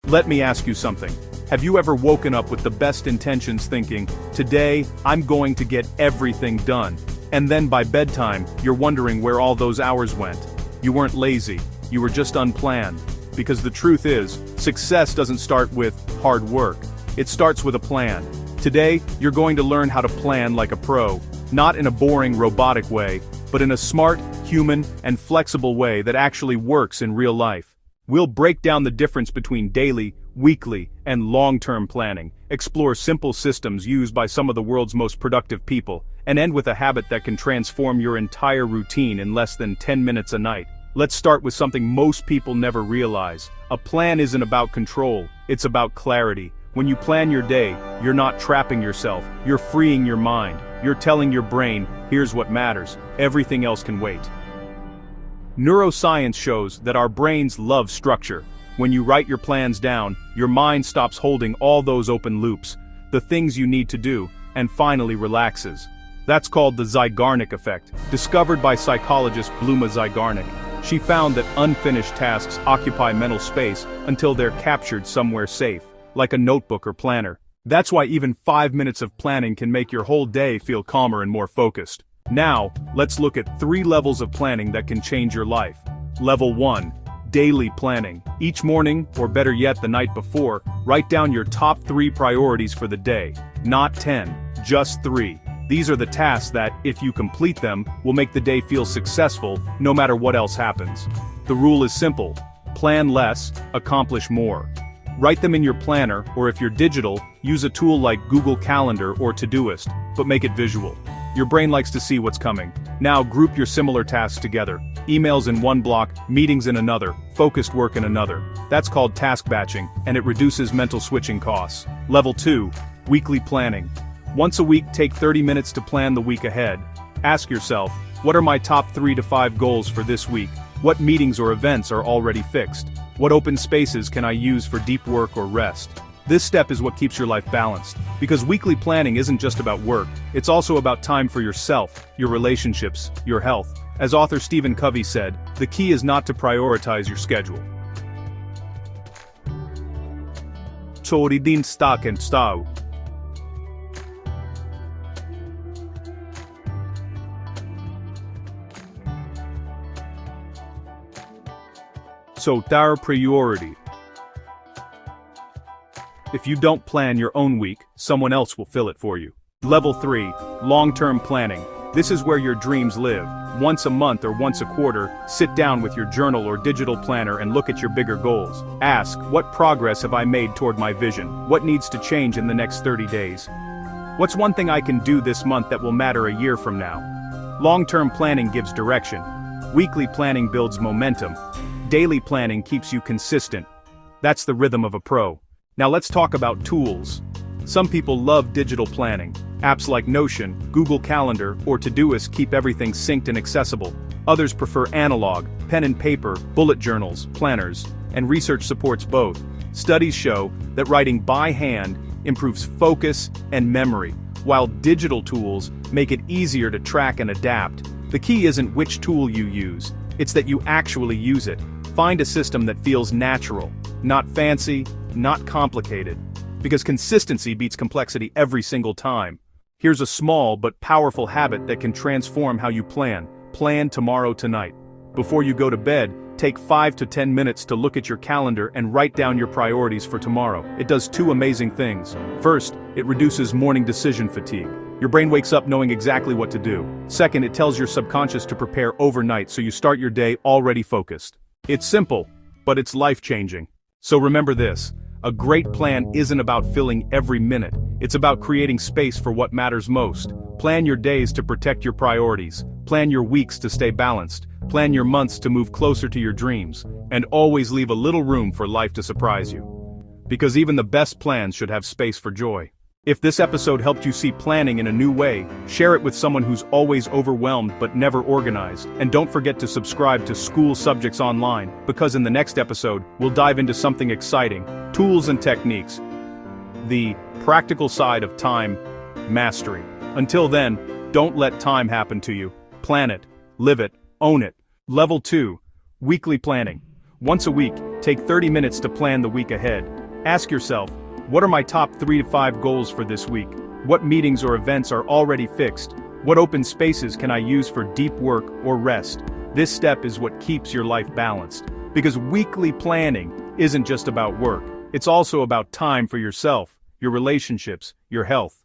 Let me ask you something. Have you ever woken up with the best intentions thinking, today, I'm going to get everything done? And then by bedtime, you're wondering where all those hours went. You weren't lazy, you were just unplanned. Because the truth is, success doesn't start with hard work. It starts with a plan. Today, you're going to learn how to plan like a pro, not in a boring robotic way, but in a smart, human, and flexible way that actually works in real life. We'll break down the difference between daily, weekly, and long-term planning, explore simple systems used by some of the world's most productive people, and end with a habit that can transform your entire routine in less than 10 minutes a night. Let's start with something most people never realize. A plan isn't about control, it's about clarity. When you plan your day, you're not trapping yourself, you're freeing your mind. You're telling your brain, here's what matters, everything else can wait. Neuroscience shows that our brains love structure. When you write your plans down, your mind stops holding all those open loops, the things you need to do, and finally relaxes. That's called the Zeigarnik effect, discovered by psychologist Bluma Zeigarnik. She found that unfinished tasks occupy mental space until they're captured somewhere safe, like a notebook or planner. That's why even 5 minutes of planning can make your whole day feel calmer and more focused. Now, let's look at 3 levels of planning that can change your life. Level 1. Daily planning. Each morning, or better yet the night before, write down your top 3 priorities for the day. Not 10, just 3. These are the tasks that, if you complete them, will make the day feel successful, no matter what else happens. The rule is simple. Plan less, accomplish more. Write them in your planner, or if you're digital, use a tool like Google Calendar or Todoist, but make it visual. Your brain likes to see what's coming. Now group your similar tasks together. Emails in one block, meetings in another, focused work in another. That's called task batching, and it reduces mental switching costs. Level 2. Weekly planning. Once a week, take 30 minutes to plan the week ahead. Ask yourself, what are my top 3 to 5 goals for this week? What meetings or events are already fixed? What open spaces can I use for deep work or rest? This step is what keeps your life balanced. Because weekly planning isn't just about work, it's also about time for yourself, your relationships, your health. As author Stephen Covey said, the key is not to prioritize your schedule. Tori din stak and stau. So dar priority. If you don't plan your own week, someone else will fill it for you. Level 3. Long-term planning. This is where your dreams live. Once a month or once a quarter, sit down with your journal or digital planner and look at your bigger goals. Ask, what progress have I made toward my vision? What needs to change in the next 30 days? What's one thing I can do this month that will matter a year from now? Long-term planning gives direction. Weekly planning builds momentum. Daily planning keeps you consistent. That's the rhythm of a pro. Now let's talk about tools. Some people love digital planning. Apps like Notion, Google Calendar, or Todoist keep everything synced and accessible. Others prefer analog, pen and paper, bullet journals, planners, and research supports both. Studies show that writing by hand improves focus and memory, while digital tools make it easier to track and adapt. The key isn't which tool you use, it's that you actually use it. Find a system that feels natural, not fancy, not complicated. Because consistency beats complexity every single time. Here's a small but powerful habit that can transform how you plan. Plan tomorrow tonight. Before you go to bed, take 5 to 10 minutes to look at your calendar and write down your priorities for tomorrow. It does 2 amazing things. First, it reduces morning decision fatigue. Your brain wakes up knowing exactly what to do. Second, it tells your subconscious to prepare overnight so you start your day already focused. It's simple, but it's life-changing. So remember this, a great plan isn't about filling every minute, it's about creating space for what matters most. Plan your days to protect your priorities, plan your weeks to stay balanced, plan your months to move closer to your dreams, and always leave a little room for life to surprise you. Because even the best plans should have space for joy. If this episode helped you see planning in a new way, share it with someone who's always overwhelmed but never organized. And don't forget to subscribe to School Subjects Online, because in the next episode, we'll dive into something exciting, tools and techniques. The practical side of time mastery. Until then, don't let time happen to you. Plan it, live it, own it. Level 2. Weekly planning. Once a week, take 30 minutes to plan the week ahead. Ask yourself, what are my top 3 to 5 goals for this week? What meetings or events are already fixed? What open spaces can I use for deep work or rest? This step is what keeps your life balanced. Because weekly planning isn't just about work, it's also about time for yourself, your relationships, your health.